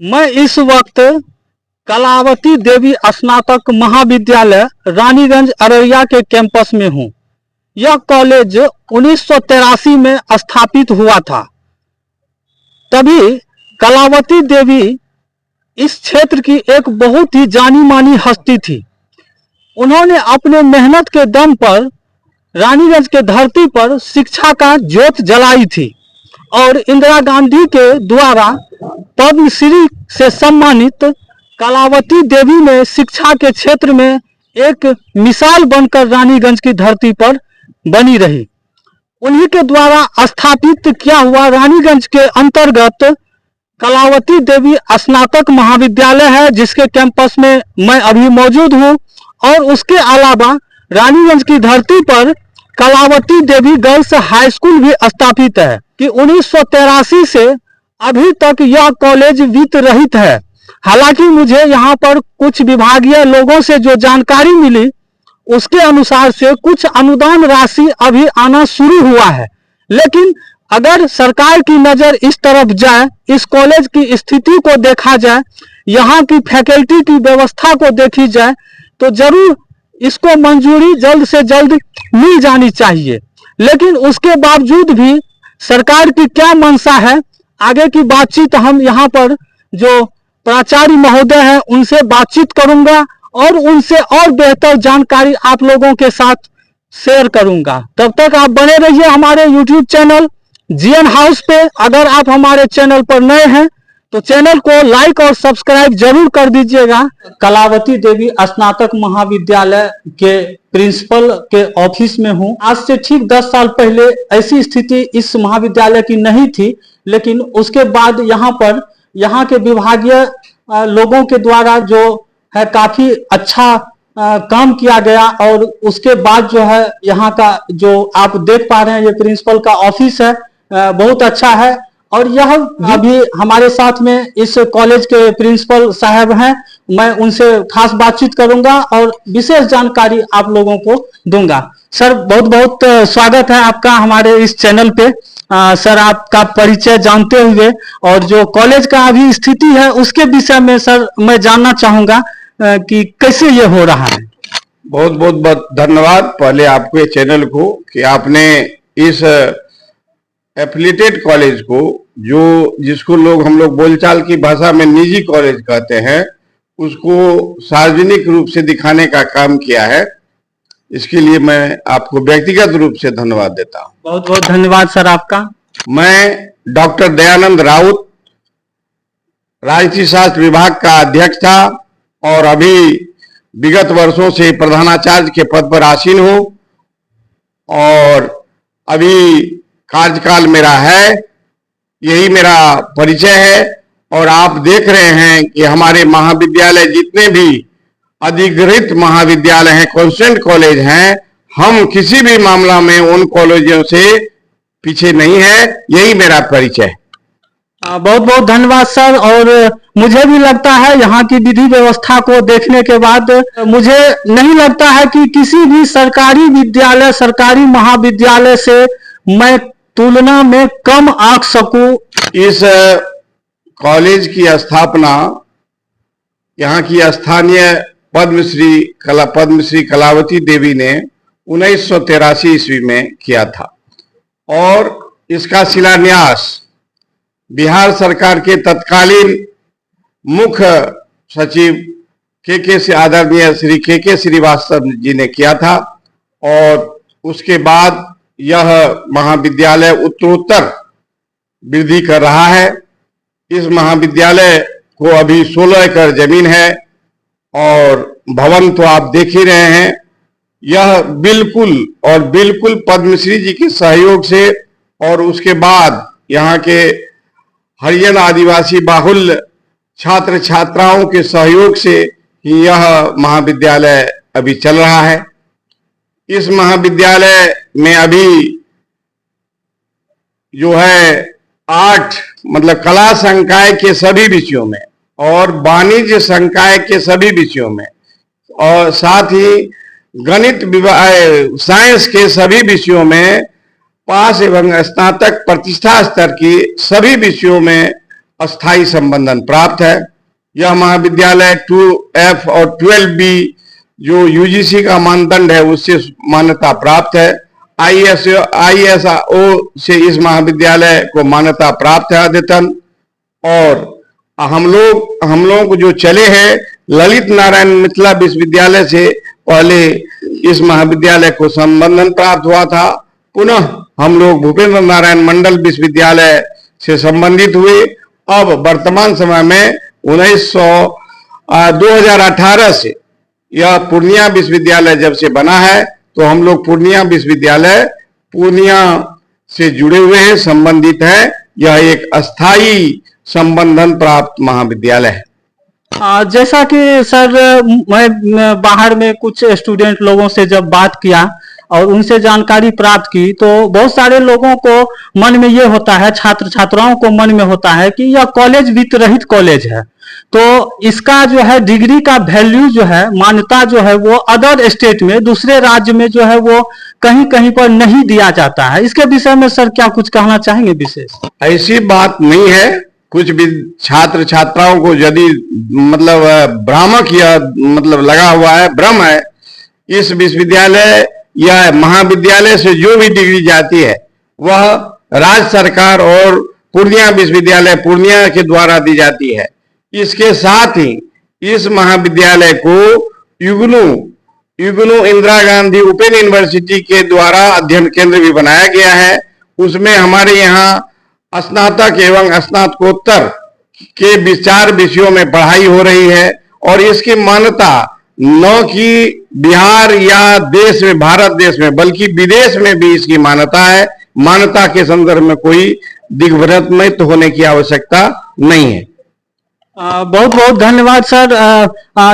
मैं इस वक्त कलावती देवी स्नातक महाविद्यालय रानीगंज अररिया के कैंपस में हूं। यह कॉलेज 1983 में स्थापित हुआ था। तभी कलावती देवी इस क्षेत्र की एक बहुत ही जानी मानी हस्ती थी। उन्होंने अपने मेहनत के दम पर रानीगंज के धरती पर शिक्षा का ज्योत जलाई थी और इंदिरा गांधी के द्वारा पद्मश्री से सम्मानित कलावती देवी ने शिक्षा के क्षेत्र में एक मिसाल बनकर रानीगंज की धरती पर बनी रही। उन्हीं के द्वारा स्थापित किया हुआ रानीगंज के अंतर्गत कलावती देवी स्नातक महाविद्यालय है, जिसके कैंपस में मैं अभी मौजूद हूं। और उसके अलावा रानीगंज की धरती पर कलावती देवी गर्ल्स हाई स्कूल भी स्थापित है कि 1983 से अभी तक यह कॉलेज वित्त रहित है। हालांकि मुझे यहाँ पर कुछ विभागीय लोगों से जो जानकारी मिली उसके अनुसार से कुछ अनुदान राशि अभी आना शुरू हुआ है, लेकिन अगर सरकार की नज़र इस तरफ जाए, इस कॉलेज की स्थिति को देखा जाए, यहाँ की फैकल्टी की व्यवस्था को देखी जाए, तो जरूर इसको मंजूरी जल्द से जल्द मिल जानी चाहिए। लेकिन उसके बावजूद भी सरकार की क्या मंशा है, आगे की बातचीत हम यहाँ पर जो प्राचार्य महोदय हैं उनसे बातचीत करूंगा और उनसे और बेहतर जानकारी आप लोगों के साथ शेयर करूंगा। तब तक आप बने रहिए हमारे YouTube चैनल जीएन हाउस पे। अगर आप हमारे चैनल पर नए हैं तो चैनल को लाइक और सब्सक्राइब जरूर कर दीजिएगा। कलावती देवी स्नातक महाविद्यालय के प्रिंसिपल के ऑफिस में हूं। आज से ठीक 10 साल पहले ऐसी स्थिति इस महाविद्यालय की नहीं थी, लेकिन उसके बाद यहाँ के विभागीय लोगों के द्वारा जो है काफी अच्छा काम किया गया। और उसके बाद जो है यहाँ का जो आप देख पा रहे हैं, ये प्रिंसिपल का ऑफिस है, बहुत अच्छा है। और यह अभी हमारे साथ में इस कॉलेज के प्रिंसिपल साहब हैं, मैं उनसे खास बातचीत करूंगा और विशेष जानकारी आप लोगों को दूंगा। सर, बहुत बहुत स्वागत है आपका हमारे इस चैनल पे। सर, आपका परिचय जानते हुए और जो कॉलेज का अभी स्थिति है उसके विषय में सर मैं जानना चाहूंगा कि कैसे ये हो रहा है। बहुत बहुत धन्यवाद पहले आपके चैनल को कि आपने इस एफिलिएटेड कॉलेज को, जो जिसको हम लोग बोलचाल की भाषा में निजी कॉलेज कहते हैं, उसको सार्वजनिक रूप से दिखाने का काम किया है। इसके लिए मैं आपको व्यक्तिगत रूप से धन्यवाद देता हूं। बहुत बहुत धन्यवाद सर आपका। मैं डॉक्टर दयानंद राउत राजनीति शास्त्र विभाग का अध्यक्ष था और अभी विगत वर्षों से प्रधानाचार्य के पद पर आसीन हूं और अभी कार्यकाल मेरा है, यही मेरा परिचय है। और आप देख रहे हैं कि हमारे महाविद्यालय जितने भी अधिकृत महाविद्यालय हैं, कॉन्स्टेंट कॉलेज हैं, हम किसी भी मामला में उन कॉलेजों से पीछे नहीं है, यही मेरा परिचय है। बहुत बहुत धन्यवाद सर। और मुझे भी लगता है यहाँ की विधि व्यवस्था को देखने के बाद मुझे नहीं लगता है कि किसी भी सरकारी विद्यालय, सरकारी महाविद्यालय से मैं तुलना में कम आंक सकूं। इस कॉलेज की स्थापना यहाँ की स्थानीय पद्मश्री कलावती देवी ने 1983 ईस्वी में किया था और इसका शिलान्यास बिहार सरकार के तत्कालीन मुख्य सचिव आदरणीय श्री के श्रीवास्तव जी ने किया था। और उसके बाद यह महाविद्यालय उत्तरोत्तर वृद्धि कर रहा है। इस महाविद्यालय को अभी 16 एकड़ जमीन है और भवन तो आप देख ही रहे हैं। यह बिल्कुल पद्मश्री जी के सहयोग से और उसके बाद यहाँ के हरिजन आदिवासी बाहुल्य छात्र छात्राओं के सहयोग से ही यह महाविद्यालय अभी चल रहा है। इस महाविद्यालय में अभी जो है 8 कला संकाय के सभी विषयों में और वाणिज्य संकाय के सभी विषयों में और साथ ही गणित साइंस के सभी विषयों में पास एवं स्नातक प्रतिष्ठा स्तर की सभी विषयों में अस्थाई संबंधन प्राप्त है। यह महाविद्यालय 2F और 12B जो यूजीसी का मानदंड है उससे मान्यता प्राप्त है। ISO से इस महाविद्यालय को मान्यता प्राप्त है अद्यतन। और हम लोग जो चले हैं ललित नारायण मिथिला विश्वविद्यालय से पहले इस महाविद्यालय को संबंधन प्राप्त हुआ था। पुनः हम लोग भूपेंद्र नारायण मंडल विश्वविद्यालय से संबंधित हुए। अब वर्तमान समय में 2018 से यह पूर्णिया विश्वविद्यालय जब से बना है तो हम लोग पूर्णिया विश्वविद्यालय पूर्णिया से जुड़े हुए हैं, संबंधित है। यह एक अस्थाई संबंधन प्राप्त महाविद्यालय है। जैसा कि सर मैं बाहर में कुछ स्टूडेंट लोगों से जब बात किया और उनसे जानकारी प्राप्त की तो बहुत सारे लोगों को मन में ये होता है, छात्र छात्राओं को मन में होता है कि यह कॉलेज वित्त रहित कॉलेज है, तो इसका जो है डिग्री का वैल्यू जो है, मान्यता जो है वो अदर स्टेट में, दूसरे राज्य में जो है वो कहीं कहीं पर नहीं दिया जाता है। इसके विषय में सर क्या कुछ कहना चाहेंगे विशेष? ऐसी बात नहीं है। कुछ भी छात्र छात्राओं को यदि मतलब भ्रामक या मतलब लगा हुआ है, भ्रम है, इस विश्वविद्यालय या महाविद्यालय से जो भी डिग्री जाती है वह राज्य सरकार और पूर्णिया विश्वविद्यालय पूर्णिया के द्वारा दी जाती है। इसके साथ ही इस महाविद्यालय को युग्नू इंदिरा गांधी ओपन यूनिवर्सिटी के द्वारा अध्ययन केंद्र भी बनाया गया है। उसमें हमारे यहाँ स्नातक एवं स्नातकोत्तर के 4 विषयों में पढ़ाई हो रही है और इसकी मान्यता न कि बिहार या देश में, भारत देश में, बल्कि विदेश में भी इसकी मान्यता है। मान्यता के संदर्भ में कोई दिग्भ्रमित होने की आवश्यकता नहीं है। बहुत बहुत धन्यवाद सर।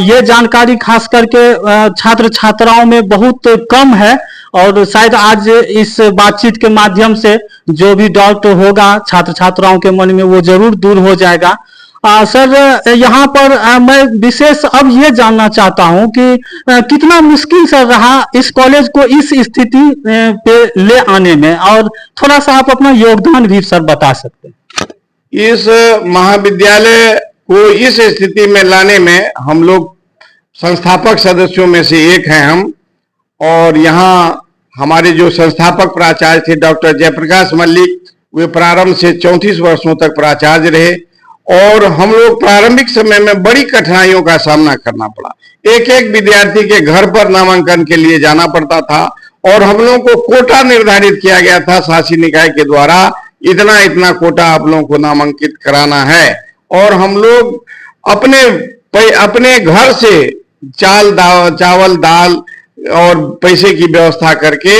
ये जानकारी खास करके छात्र छात्राओं में बहुत कम है और शायद आज इस बातचीत के माध्यम से जो भी डाउट होगा छात्र छात्राओं के मन में वो जरूर दूर हो जाएगा। सर यहाँ पर मैं विशेष अब ये जानना चाहता हूँ कि कितना मुश्किल सर रहा इस कॉलेज को इस स्थिति पे ले आने में, और थोड़ा सा आप अपना योगदान भी सर बता सकते हैं। इस महाविद्यालय को इस स्थिति में लाने में हम लोग संस्थापक सदस्यों में से एक हैं हम, और यहाँ हमारे जो संस्थापक प्राचार्य थे डॉक्टर जयप्रकाश मल्लिक, वे प्रारंभ से 34 वर्षों तक प्राचार्य रहे और हम लोग प्रारंभिक समय में बड़ी कठिनाइयों का सामना करना पड़ा। एक एक विद्यार्थी के घर पर नामांकन के लिए जाना पड़ता था और हम लोगों को कोटा निर्धारित किया गया था शासी निकाय के द्वारा, इतना इतना कोटा आप लोगों को नामांकित कराना है। और हम लोग अपने घर से चावल दाल और पैसे की व्यवस्था करके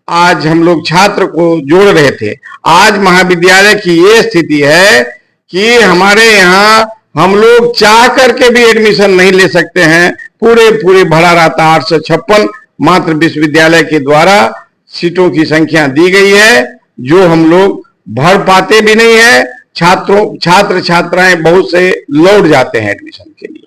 आज हम लोग छात्र को जोड़ रहे थे। आज महाविद्यालय की ये स्थिति है कि हमारे यहाँ हम लोग चाह करके भी एडमिशन नहीं ले सकते हैं। पूरे भरा रहता 856 मात्र विश्वविद्यालय के द्वारा सीटों की संख्या दी गई है जो हम लोग भर पाते भी नहीं है। छात्र छात्राएं बहुत से लौट जाते हैं एडमिशन के लिए।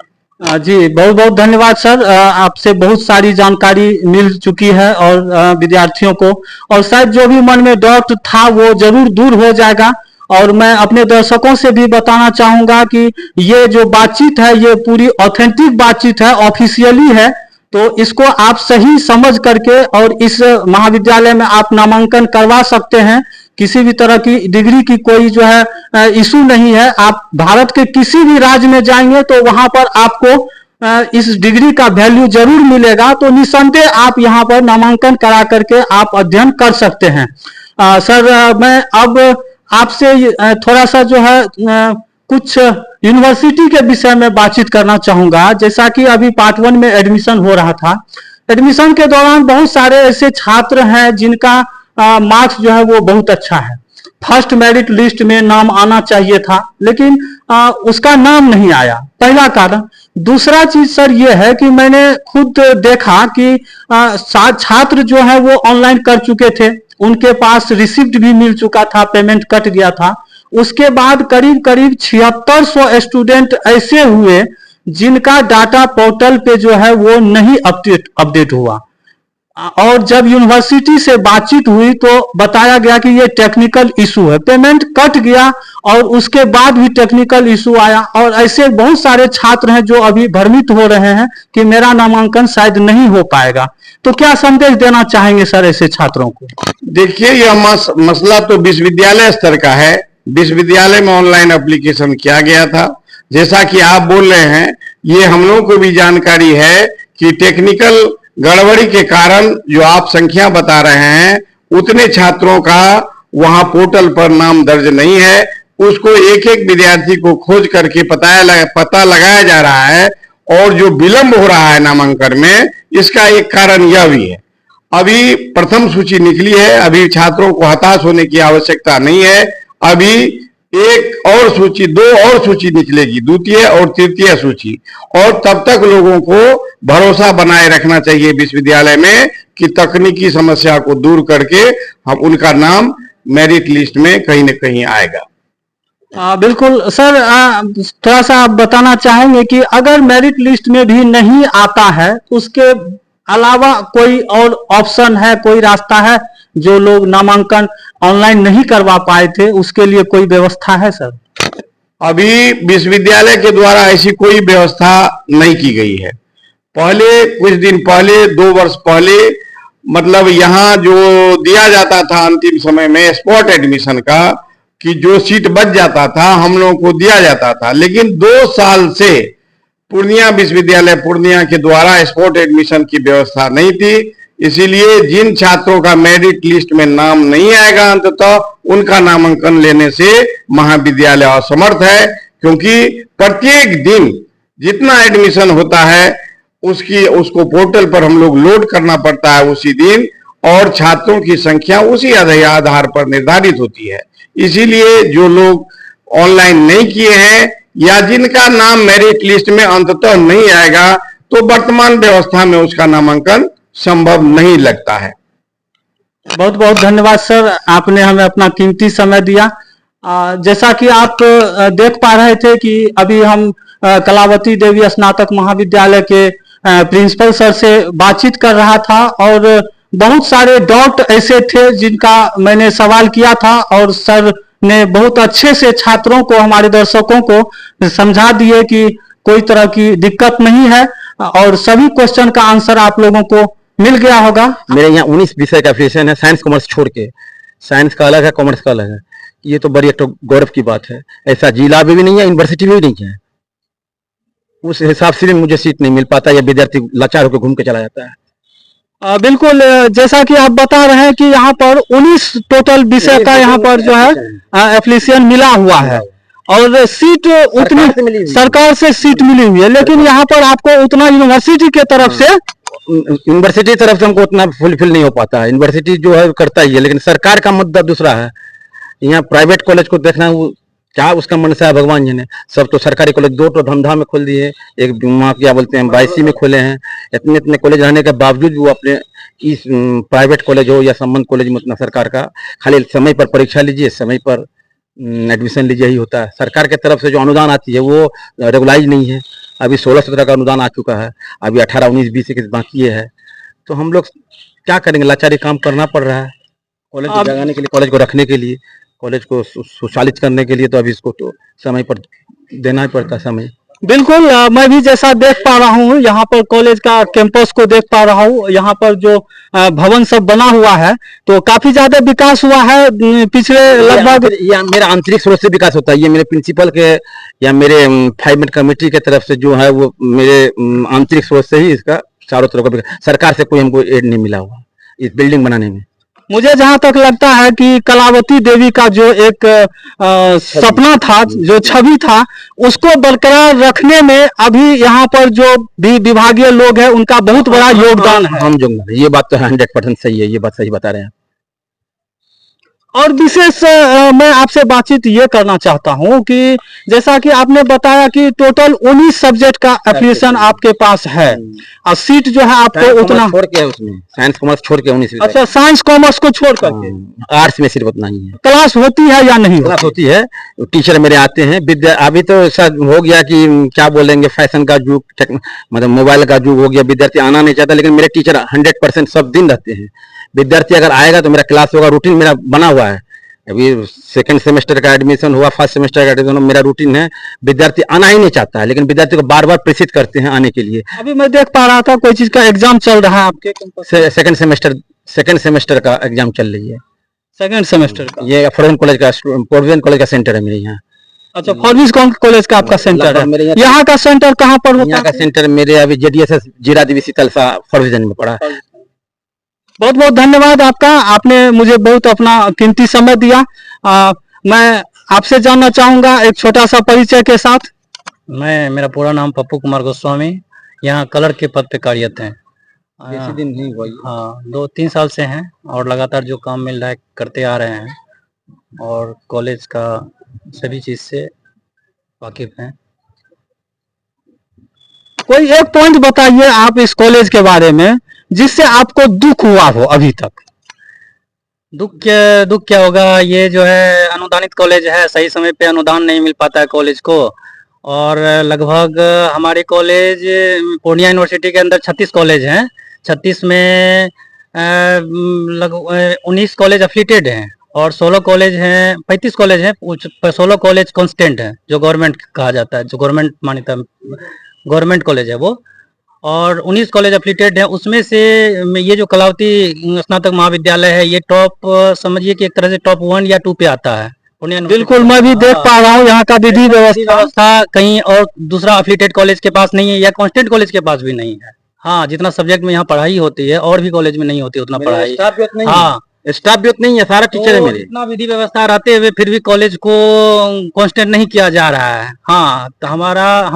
जी बहुत बहुत धन्यवाद सर। आपसे बहुत सारी जानकारी मिल चुकी है और विद्यार्थियों को, और शायद जो भी मन में डाउट था वो जरूर दूर हो जाएगा। और मैं अपने दर्शकों से भी बताना चाहूंगा कि ये जो बातचीत है ये पूरी ऑथेंटिक बातचीत है, ऑफिशियली है, तो इसको आप सही समझ करके और इस महाविद्यालय में आप नामांकन करवा सकते हैं। किसी भी तरह की डिग्री की कोई जो है इशू नहीं है। आप भारत के किसी भी राज्य में जाएंगे तो वहां पर आपको इस डिग्री का वैल्यू जरूर मिलेगा, तो निसंदेह आप यहाँ पर नामांकन करा करके आप अध्ययन कर सकते हैं। सर मैं अब आपसे थोड़ा सा जो है कुछ यूनिवर्सिटी के विषय में बातचीत करना चाहूंगा। जैसा कि अभी पार्ट 1 में एडमिशन हो रहा था, एडमिशन के दौरान बहुत सारे ऐसे छात्र हैं जिनका मार्क्स जो है वो बहुत अच्छा है, फर्स्ट मेरिट लिस्ट में नाम आना चाहिए था, लेकिन उसका नाम नहीं आया, पहला कारण। दूसरा चीज सर ये है कि मैंने खुद देखा कि छात्र जो है वो ऑनलाइन कर चुके थे, उनके पास रिसिप्ट भी मिल चुका था, पेमेंट कट गया था। उसके बाद करीब 7600 स्टूडेंट ऐसे हुए जिनका डाटा पोर्टल पे जो है वो नहीं अपडेट हुआ। और जब यूनिवर्सिटी से बातचीत हुई तो बताया गया कि ये टेक्निकल इशू है, पेमेंट कट गया और उसके बाद भी टेक्निकल इशू आया। और ऐसे बहुत सारे छात्र हैं जो अभी भ्रमित हो रहे हैं कि मेरा नामांकन शायद नहीं हो पाएगा। तो क्या संदेश देना चाहेंगे सर ऐसे छात्रों को? देखिए, यह मसला तो विश्वविद्यालय स्तर का है। विश्वविद्यालय में ऑनलाइन एप्लीकेशन किया गया था। जैसा कि आप बोल रहे हैं, ये हम लोगों को भी जानकारी है कि टेक्निकल गड़बड़ी के कारण जो आप संख्या बता रहे हैं, उतने छात्रों का वहां पोर्टल पर नाम दर्ज नहीं है। उसको एक एक विद्यार्थी को खोज करके पता लगाया जा रहा है। और जो विलंब हो रहा है नामांकन में, इसका एक कारण यह भी है। अभी प्रथम सूची निकली है, अभी छात्रों को हताश होने की आवश्यकता नहीं है। अभी एक और सूची, दो और सूची निकलेगी, द्वितीय और तृतीय सूची। और तब तक लोगों को भरोसा बनाए रखना चाहिए विश्वविद्यालय में कि तकनीकी समस्या को दूर करके हम उनका नाम मेरिट लिस्ट में कहीं न कहीं आएगा। बिल्कुल सर, थोड़ा सा आप बताना चाहेंगे कि अगर मेरिट लिस्ट में भी नहीं आता है, उसके अलावा कोई और ऑप्शन है, कोई रास्ता है? जो लोग नामांकन ऑनलाइन नहीं करवा पाए थे, उसके लिए कोई व्यवस्था है सर? अभी विश्वविद्यालय के द्वारा ऐसी कोई व्यवस्था नहीं की गई है। पहले कुछ दिन पहले, 2 वर्ष पहले, मतलब यहाँ जो दिया जाता था अंतिम समय में स्पॉट एडमिशन का, कि जो सीट बच जाता था हम लोगों को दिया जाता था। लेकिन 2 साल से पूर्णिया विश्वविद्यालय पूर्णिया के द्वारा स्पॉट एडमिशन की व्यवस्था नहीं थी। इसीलिए जिन छात्रों का मेरिट लिस्ट में नाम नहीं आएगा अंततः, उनका नामांकन लेने से महाविद्यालय असमर्थ है। क्योंकि प्रत्येक दिन जितना एडमिशन होता है उसको पोर्टल पर हम लोग लोड करना पड़ता है उसी दिन, और छात्रों की संख्या उसी आधार पर निर्धारित होती है। इसीलिए जो लोग ऑनलाइन नहीं किए हैं या जिनका नाम मेरिट लिस्ट में अंततः नहीं आएगा, तो वर्तमान व्यवस्था में उसका नामांकन संभव नहीं लगता है। बहुत बहुत धन्यवाद सर, आपने हमें अपना कीमती समय दिया। जैसा कि आप देख पा रहे थे कि अभी हम कलावती देवी स्नातक महाविद्यालय के प्रिंसिपल सर से बातचीत कर रहा था, और बहुत सारे डाउट ऐसे थे जिनका मैंने सवाल किया था, और सर ने बहुत अच्छे से छात्रों को, हमारे दर्शकों को समझा दिए कि कोई तरह की दिक्कत नहीं है, और सभी क्वेश्चन का आंसर आप लोगों को मिल गया होगा। मेरे यहाँ 19 विषय का एफिलिएशन है, साइंस कॉमर्स छोड़ के। साइंस का अलग है, कॉमर्स का अलग है। ये तो बड़ी एक तो गौरव की बात है। ऐसा जिला में भी नहीं है, यूनिवर्सिटी में भी नहीं है। उस हिसाब से भी मुझे सीट नहीं मिल पाता, या विद्यार्थी लाचार होकर घूम के चला जाता है। बिल्कुल, जैसा कि आप बता रहे हैं कि यहाँ पर 19 टोटल विषय का यहाँ पर जो है एफिलिएशन मिला हुआ है, और सीट उतनी सरकार से सीट मिली हुई है। लेकिन यहाँ पर आपको उतना यूनिवर्सिटी के तरफ से हमको उतना फुलफिल नहीं हो पाता है। यूनिवर्सिटी जो है करता ही है, लेकिन सरकार का मुद्दा दूसरा है। यहाँ प्राइवेट कॉलेज को देखना, वो क्या उसका मनसा है भगवान जी ने। सब तो सरकारी कॉलेज 2 तो धंधा में खोल दिए, एक वहाँ क्या बोलते हैं 22 में खोले हैं। इतने इतने कॉलेज रहने के बावजूद वो अपने इस प्राइवेट कॉलेज हो या संबंध कॉलेज में उतना सरकार का, खाली समय पर परीक्षा लीजिए, समय पर एडमिशन लीजिए ही होता है। सरकार की तरफ से जो अनुदान आती है वो रेगुलाइज नहीं है। अभी 16-17 का अनुदान आ चुका है, अभी 18, 19, 20 के बाकी है। तो हम लोग क्या करेंगे, लाचारी काम करना पड़ रहा है कॉलेज को जगाने के लिए, कॉलेज को रखने के लिए, कॉलेज को सुचालित करने के लिए। तो अभी इसको तो समय पर देना ही पड़ता समय। बिल्कुल, मैं भी जैसा देख पा रहा हूँ, यहाँ पर कॉलेज का कैंपस को देख पा रहा हूँ। यहाँ पर जो भवन सब बना हुआ है, तो काफी ज्यादा विकास हुआ है पिछले लगभग। या मेरा आंतरिक स्रोत से विकास होता है, ये मेरे प्रिंसिपल के या मेरे फाइनेंस कमेटी के तरफ से जो है, वो मेरे आंतरिक स्रोत से ही इसका चारों तरफ का, सरकार से कोई हमको एड नहीं मिला हुआ इस बिल्डिंग बनाने में। मुझे जहां तक लगता है कि कलावती देवी का जो एक सपना था, जो छवि था, उसको बरकरार रखने में अभी यहाँ पर जो भी विभागीय लोग हैं उनका बहुत बड़ा योगदान है। हम जो, ये बात तो 100% सही है, ये बात सही बता रहे हैं। और विशेष मैं आपसे बातचीत ये करना चाहता हूँ कि जैसा कि आपने बताया कि टोटल 19 सब्जेक्ट का एप्लीकेशन आपके पास है और सीट जो है आपको उतना छोड़ के है उसमें, साइंस कॉमर्स छोड़ के 19 अच्छा साइंस कॉमर्स को छोड़ करके आर्ट्स में सिर्फ उतना ही है। क्लास होती है या नहीं क्लास होती है, टीचर मेरे आते हैं। विद्या अभी तो ऐसा हो गया कि क्या बोलेंगे, फैशन का युग, मतलब मोबाइल का युग हो गया, विद्यार्थी आना नहीं चाहता, लेकिन मेरे टीचर 100% सब दिन रहते हैं। विद्यार्थी अगर आएगा तो मेरा क्लास होगा, रूटीन मेरा बना हुआ है। अभी सेकंड सेमेस्टर का एडमिशन हुआ, फर्स्ट सेमेस्टर का एडमिशन, मेरा रूटीन है। विद्यार्थी आना ही नहीं चाहता है, लेकिन विद्यार्थी को बार बार प्रेषित करते हैं आने के लिए। अभी मैं देख पा रहा था कोई चीज का एग्जाम चल रहा है आपके कैंपस में? सेकंड सेमेस्टर का एग्जाम चल रही है। सेकंड सेमेस्टर का ये प्रोविजन कॉलेज का सेंटर है मेरे यहाँ। अच्छा फॉरबिस कॉलेज का आपका सेंटर है। यहाँ का सेंटर कहाँ पर होता यहाँ का है? सेंटर मेरे अभी JDSS जीरा देवी शीतलसा प्रोविजन में पड़ा है। बहुत बहुत धन्यवाद आपका, आपने मुझे बहुत अपना कीमती समय दिया। मैं आपसे जानना चाहूंगा एक छोटा सा परिचय के साथ। मेरा पूरा नाम पप्पू कुमार गोस्वामी, यहाँ कलर के पद पे कार्यरत हैं। बेसी दिन नहीं हुआ। हाँ 2-3 साल से हैं और लगातार जो काम मिल रहा है करते आ रहे हैं और कॉलेज का सभी चीज से वाकिफ हैं। कोई एक पॉइंट बताइए आप इस कॉलेज के बारे में जिससे आपको दुख हुआ हो अभी तक। दुख क्या होगा, ये जो है अनुदानित कॉलेज है, सही समय पे अनुदान नहीं मिल पाता है कॉलेज को। और लगभग हमारे कॉलेज पूर्णिया यूनिवर्सिटी के अंदर 36 कॉलेज हैं। 36 में 19 कॉलेज अफिलिएटेड हैं और 16 कॉलेज हैं, 35 कॉलेज हैं, 16 कॉलेज कांस्टेंट हैं जो गवर्नमेंट कहा जाता है, जो गवर्नमेंट मान्यता गवर्नमेंट कॉलेज है वो। और 19 कॉलेज अफिलिएटेड है, उसमें से ये जो कलावती स्नातक महाविद्यालय है ये टॉप समझिए कि एक तरह से टॉप 1 या 2 पे आता है। बिल्कुल मैं भी देख पा रहा हूँ यहाँ का विधि व्यवस्था कहीं और दूसरा अफिलिएटेड कॉलेज के पास नहीं है या कांस्टेंट कॉलेज के पास भी नहीं है। हाँ जितना सब्जेक्ट में यहाँ पढ़ाई होती है और भी कॉलेज में नहीं होती उतना पढ़ाई। हाँ स्टाफ भी उतना ही है, सारा टीचर है मेरे। इतना विधि व्यवस्था रहते हुए फिर भी कॉलेज को कांस्टेंट नहीं किया जा रहा है। हाँ तो हम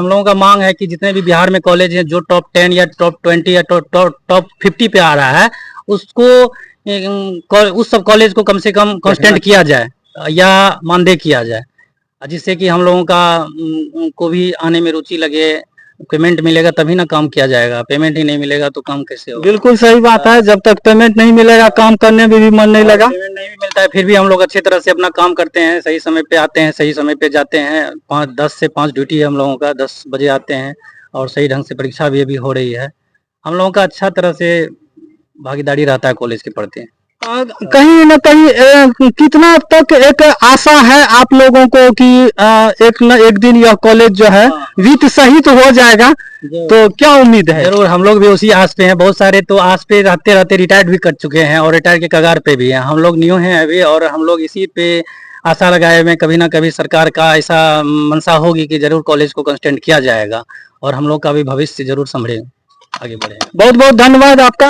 लोगों का मांग है कि जितने भी बिहार में कॉलेज हैं जो टॉप 10 या टॉप 20 या टॉप 50 पे आ रहा है उसको उस सब कॉलेज को कम से कम कांस्टेंट किया जाए या मानदेय किया जाए, जिससे कि हम लोगों का को भी आने में रुचि लगे। पेमेंट मिलेगा तभी ना काम किया जाएगा, पेमेंट ही नहीं मिलेगा तो काम कैसे होगा। बिल्कुल सही बात है, जब तक पेमेंट नहीं मिलेगा काम करने में भी मन नहीं लगा। पेमेंट नहीं भी मिलता है फिर भी हम लोग अच्छी तरह से अपना काम करते हैं, सही समय पे आते हैं, सही समय पे जाते हैं। 10 से 5 ड्यूटी है हम लोगों का, 10 बजे आते हैं और सही ढंग से परीक्षा भी अभी हो रही है। हम लोगों का अच्छा तरह से भागीदारी रहता है कॉलेज के पढ़ते हैं। कहीं न कहीं कितना तक एक आशा है आप लोगों को कि एक न एक दिन यह कॉलेज जो है वित्त सहित हो जाएगा, तो क्या उम्मीद है? जरूर हम लोग भी उसी आस पे हैं। बहुत सारे तो आस पे रहते रहते रिटायर्ड भी कर चुके हैं और रिटायर के कगार पे भी हैं। हम लोग न्यू हैं अभी और हम लोग इसी पे आशा लगाए हुए कभी ना कभी सरकार का ऐसा मंशा होगी कि जरूर कॉलेज को कांस्टेंट किया जाएगा और हम लोग का भी भविष्य जरूर संभले आगे बढ़े। बहुत बहुत धन्यवाद आपका।